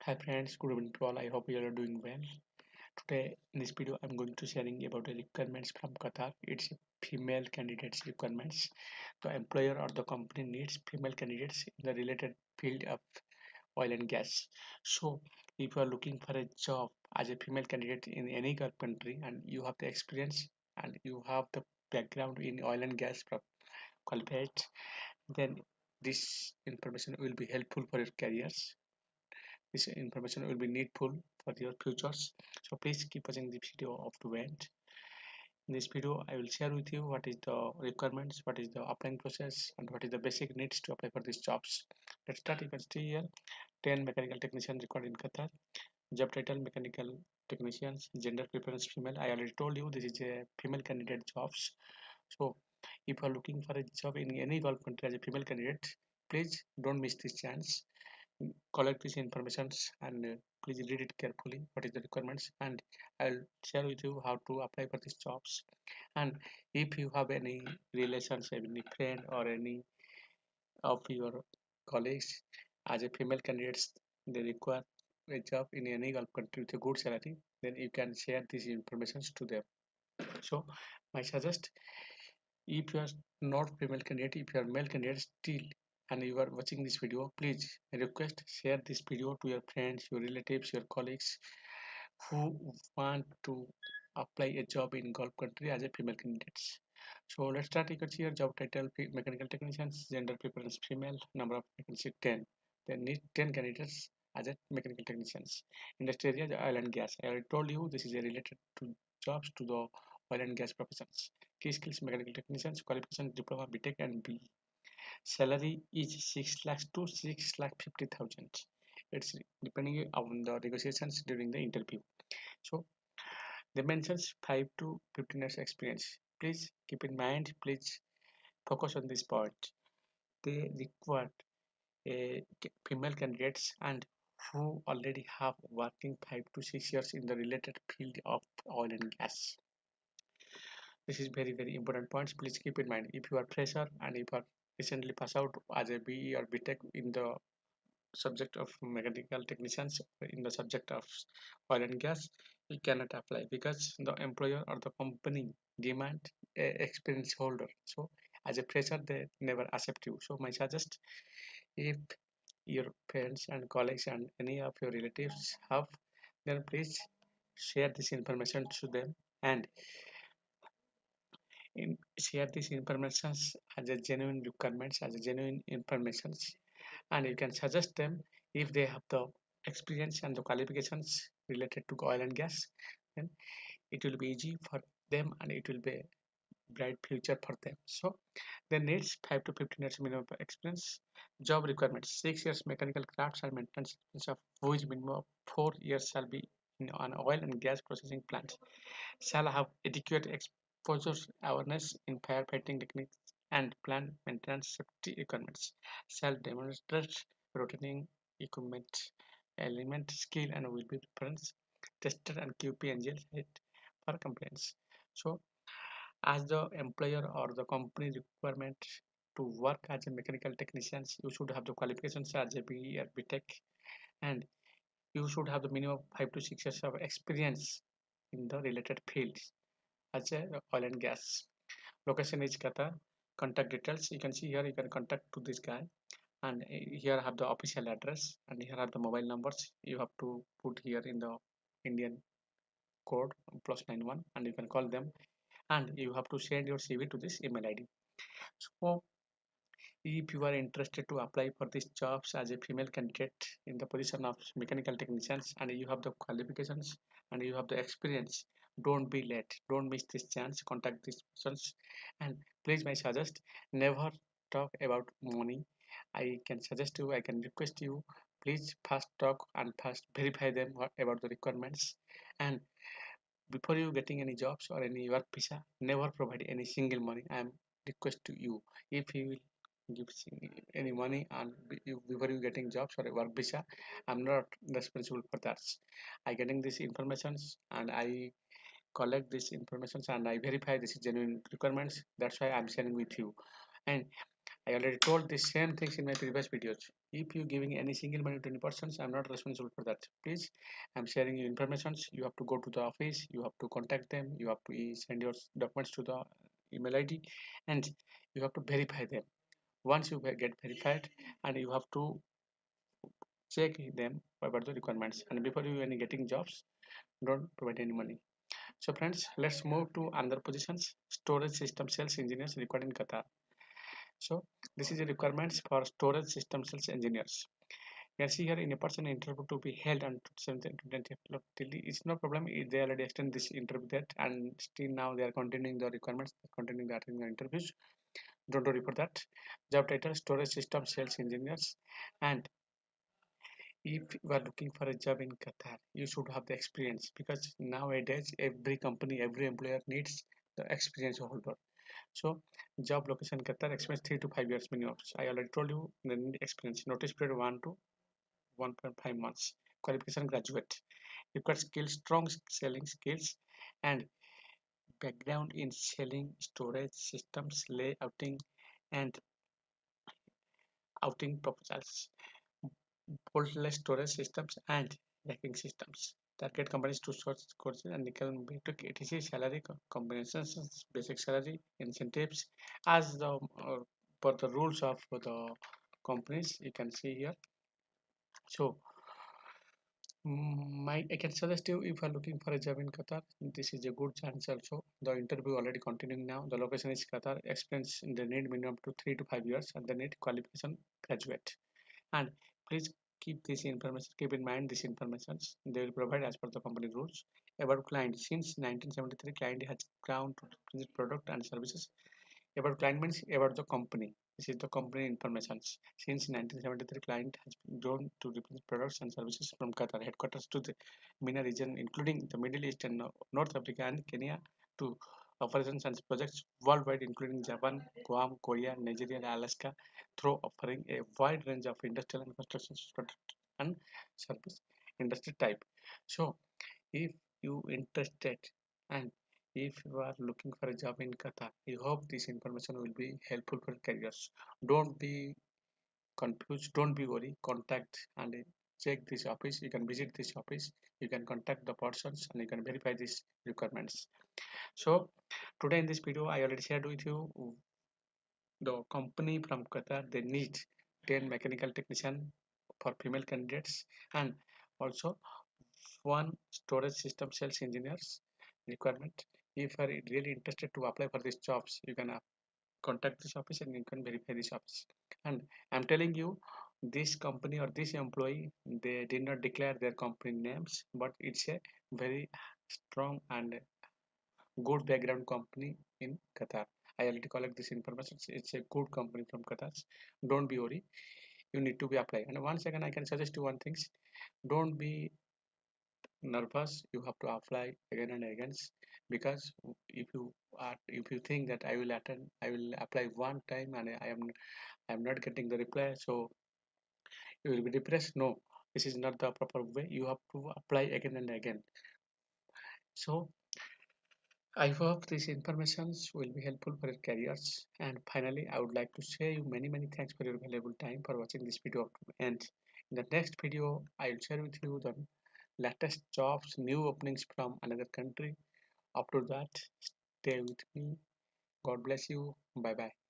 Hi friends, good evening to all. I hope you all are doing well. Today in this video I'm going to sharing about the requirements from Qatar. It's female candidates requirements. The employer or the company needs female candidates in the related field of oil and gas. So if you are looking for a job as a female candidate in any Gulf country and you have the experience and you have the background in oil and gas qualified, then this information will be helpful for your careers. This information will be needful for your futures. So please keep watching the video up to end. In this video, I will share with you what is the requirements, what is the applying process, and what is the basic needs to apply for these jobs. Let's start. You can see here 10 mechanical technicians required in Qatar. Job title mechanical technicians, gender preference female. I already told you this is a female candidate jobs. So if you are looking for a job in any Gulf country as a female candidate, please don't miss this chance. Collect these informations and please read it carefully what is the requirements, and I'll share with you how to apply for these jobs. And if you have any relationship, any friend or any of your colleagues as a female candidates, they require a job in any Gulf country with a good salary, then you can share these informations to them. So I suggest, if you are not female candidate, if you are male candidate still and you are watching this video, please I request share this video to your friends, your relatives, your colleagues who want to apply a job in Gulf country as a female candidates. So let's start. You can see your job title mechanical technicians, gender preference female, number of vacancy 10. They need 10 candidates as a mechanical technicians. Industry area, the oil and gas. I already told you this is a related to jobs to the oil and gas professions. Key skills mechanical technicians, qualification diploma, B.Tech and B. Salary is 6 lakhs to 6 lakh 50,000. It's depending on the negotiations during the interview. So they mentions 5 to 15 years experience. Please keep in mind, please focus on this point. They require a female candidates and who already have working 5 to 6 years in the related field of oil and gas. This is very important points. Please keep in mind, if you are fresher and if you are recently passed out as a BE or B.Tech in the subject of mechanical technicians, in the subject of oil and gas, you cannot apply because the employer or the company demand a experience holder. So as a fresher, they never accept you. So my suggest, if your parents and colleagues and any of your relatives have, then please share this information to them and share these informations as a genuine requirements, as a genuine informations, and you can suggest them if they have the experience and the qualifications related to oil and gas, then it will be easy for them and it will be a bright future for them. So they needs 5 to 15 years minimum experience. Job requirements 6 years mechanical crafts and maintenance experience, of which minimum of 4 years shall be in an oil and gas processing plant. Shall have adequate exposure awareness in firefighting techniques and plant maintenance safety requirements. Shall demonstrate rotating equipment element skill and will be reference tested and QP angel for compliance. So as the employer or the company requirement to work as a mechanical technicians, you should have the qualifications as a BE or B.Tech, and you should have the minimum 5 to 6 years of experience in the related fields as a oil and gas. Location is Qatar. Contact details, you can see here, you can contact to this guy, and here I have the official address and here are the mobile numbers. You have to put here in the Indian code +91 and you can call them, and you have to send your CV to this email ID. So if you are interested to apply for these jobs as a female candidate in the position of mechanical technicians and you have the qualifications and you have the experience, don't be late, don't miss this chance, contact these persons, and please my suggest, never talk about money. I can suggest you, I can request you, please first talk and first verify them about the requirements, and before you getting any jobs or any work visa, never provide any single money. I am request to you, if you will give any money and before you getting jobs or a work visa, I'm not responsible for that. I getting these informations and I collect these informations and I verify this is genuine requirements. That's why I'm sharing with you. And I already told the same things in my previous videos. If you giving any single money to any persons, I'm not responsible for that. Please, I'm sharing you informations. You have to go to the office, you have to contact them, you have to send your documents to the email ID, and you have to verify them. Once you get verified, and you have to check them about the requirements. And before you any getting jobs, don't provide any money. So friends, let's move to another positions. Storage system sales engineers required in Qatar. So this is the requirements for storage system sales engineers. You can see here in a person interview to be held on 7th it's no problem. They already extend this interview date and still now they are continuing the requirements, continuing the attending the interviews. Don't worry for that. Job title storage system sales engineers. And if you are looking for a job in Qatar, you should have the experience because nowadays every company, every employer needs the experience holder. So job location Qatar experience 3 to 5 years minimum. I already told you the need experience. Notice period 1 to 1.5 months. Qualification graduate. Required skills, strong selling skills, and background in selling, storage systems, layouting, and outing proposals. Faultless storage systems and racking systems. Target companies to source courses and nickel B.Tech etc. Salary combinations, basic salary, incentives, as the per the rules of the companies you can see here. So I can suggest you if you are looking for a job in Qatar, this is a good chance also. The interview already continuing now. The location is Qatar. Experience in the need minimum to 3 to 5 years and the need qualification graduate. And please keep this information, keep in mind this information they will provide as per the company rules. About client, since 1973 client has ground to represent product and services. About client means about the company. This is the company information. Since 1973 client has grown to represent products and services from Qatar headquarters to the MENA region including the Middle East and North Africa and Kenya to operations and projects worldwide including Japan, Guam, Korea, Nigeria, and Alaska through offering a wide range of industrial and construction product and service industry type. So if you interested and if you are looking for a job in Qatar, I hope this information will be helpful for careers. Don't be confused, don't be worried. Contact and check this office. You can visit this office. You can contact the persons and you can verify these requirements. So today in this video, I already shared with you the company from Qatar. They need 10 mechanical technician for female candidates and also one storage system sales engineers requirement. If you are really interested to apply for these jobs, you can contact this office and you can verify this office. And I'm telling you, this company or this employee, they did not declare their company names, but it's a very strong and good background company in Qatar. I already collect this information. It's a good company from Qatar. Don't be worried. You need to be applied. And once again, I can suggest you one thing. Don't be nervous. You have to apply again and again because if you think that I will apply one time and I am not getting the reply, so you will be depressed. No, this is not the proper way. You have to apply again and again. So I hope these informations will be helpful for your careers. And finally, I would like to say you many thanks for your valuable time for watching this video up to the end. In the next video, I will share with you the latest jobs, new openings from another country. Up to that, stay with me. God bless you. Bye bye.